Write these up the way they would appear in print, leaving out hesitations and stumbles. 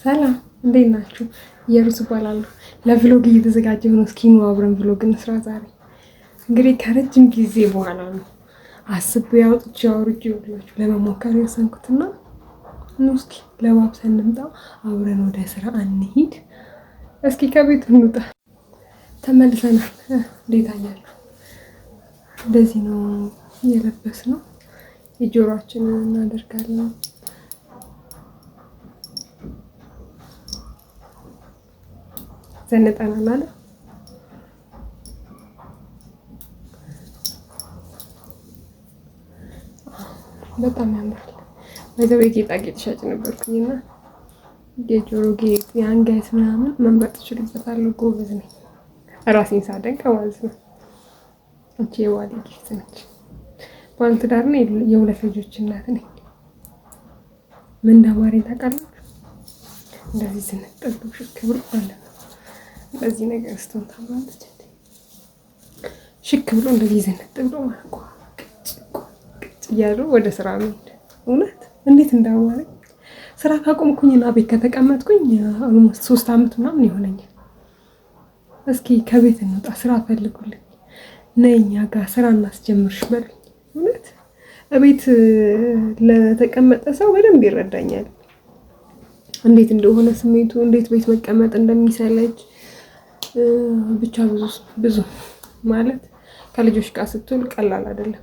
ሰላም እንዴት ናችሁ? ኢየሩስ እባላለሁ። ለቭሎግ እየተዘጋጀሁ ነው። እስኪ ኑ አብረን ቭሎግ እንስራ። ዛሬ እንግዲህ ከረጅም ጊዜ በኋላ ነው አስቤ አውጥቼ አውርጄ ብላችሁ ለመሞከር የወሰንኩትና ኑ እስኪ ለባብሰን እንምጣ፣ አብረን ወደ ስራ እንሂድ። እስኪ ከቤት እንውጣ። ተመልሰናል። እንዴት አያችሁ? እንደዚህ ነው የለበስነው። የጆሮአችንን እናደርጋለን። ዘንጠናል አለ። በጣም ያምራል። በዛው የጌጣጌጥ ሻጭ ነበርኩኝና የጆሮ ጌጥ፣ የአንገት ምናምን መምረጥ እችልበታለሁ። ጎበዝ ነኝ፣ ራሴን ሳደንቅ ማለት ነው። እቺ የዋሌ ጊፍት ነች። ባለትዳር ነኝ፣ የሁለት ልጆች እናት ነኝ። ምን እንዳማረኝ ታውቃላችሁ? እንደዚህ ስንጠሉ ሽክ ብሎ ማለት ነው። እንደዚህ ነገር ስትሆን ታምራለች። ሽክ ብሎ እንደዚህ ዝንጥ ብሎ ማለት ቅጭ እያሉ ወደ ስራ መሄድ እውነት እንዴት እንዳማረኝ። ስራ ካቆምኩኝና ቤት ከተቀመጥኩኝ ኦልሞስት 3 አመት ምናምን ይሆነኛል። እስኪ ከቤት እንውጣ፣ ስራ ፈልጉልኝ፣ ነይ እኛ ጋር ስራ እናስጀምርሽ በሉኝ። እውነት እቤት ለተቀመጠ ሰው በደንብ ይረዳኛል እንዴት እንደሆነ ስሜቱ፣ እንዴት ቤት መቀመጥ እንደሚሰለች ብቻ ብዙ ማለት ከልጆች ጋር ስትውል ቀላል አይደለም።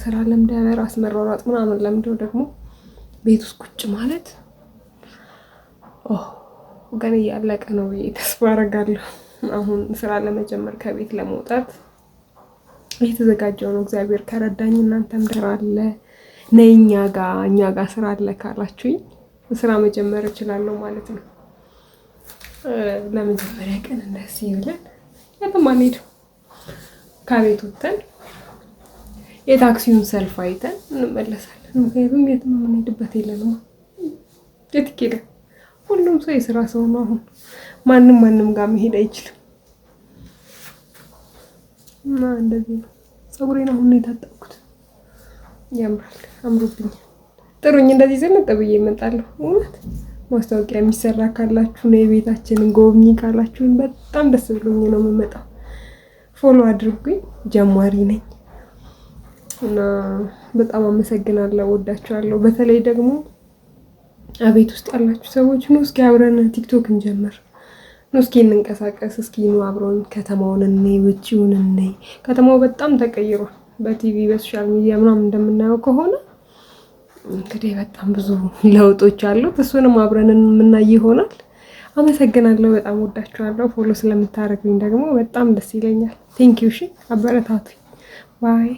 ስራ ለምደ ራስ መሯሯጥ ምናምን ለምደው ደግሞ ቤት ውስጥ ቁጭ ማለት ገና እያለቀ ነው ብዬ ተስፋ አደርጋለሁ። አሁን ስራ ለመጀመር ከቤት ለመውጣት እየተዘጋጀው ነው። እግዚአብሔር ከረዳኝ እናንተም ስራ አለ ነይ እኛ ጋር ስራ አለ ካላችሁኝ ስራ መጀመር እችላለሁ ማለት ነው። ለመጀመሪያ ቀን እንደዚህ ብለን የትም አንሄድም። ከቤት ወጥተን የታክሲውን ሰልፍ አይተን እንመለሳለን። ምክንያቱም የትም የምንሄድበት የለንም። የት ይኬዳል? ሁሉም ሰው የስራ ሰው ነው። አሁን ማንም ጋር መሄድ አይችልም። እና እንደዚህ ነው። ፀጉሬን አሁን ነው የታጠብኩት። ያምራል፣ አምሮብኛል። ጥሩኝ። እንደዚህ ዝንጥ ብዬ እመጣለሁ። እውነት ማስታወቂያ የሚሰራ ካላችሁ ነው የቤታችንን ጎብኚ ካላችሁን በጣም ደስ ብሎኝ ነው የምመጣው። ፎሎ አድርጉኝ። ጀማሪ ነኝ እና በጣም አመሰግናለሁ። ወዳችኋለሁ። በተለይ ደግሞ አቤት ውስጥ ያላችሁ ሰዎች ነው እስኪ አብረን ቲክቶክ እንጀምር። ነው እስኪ እንንቀሳቀስ። እስኪ ነው አብረን ከተማውን እንይ፣ ውጪውን እንይ። ከተማው በጣም ተቀይሯል። በቲቪ በሶሻል ሚዲያ ምናምን እንደምናየው ከሆነ እንግዲህ በጣም ብዙ ለውጦች አሉት። እሱንም አብረን የምናይ ይሆናል። አመሰግናለሁ። በጣም ወዳችኋለሁ። ፎሎ ስለምታረጉኝ ደግሞ በጣም ደስ ይለኛል። ቴንክ ዩ። እሺ አበረታቱኝ። ባይ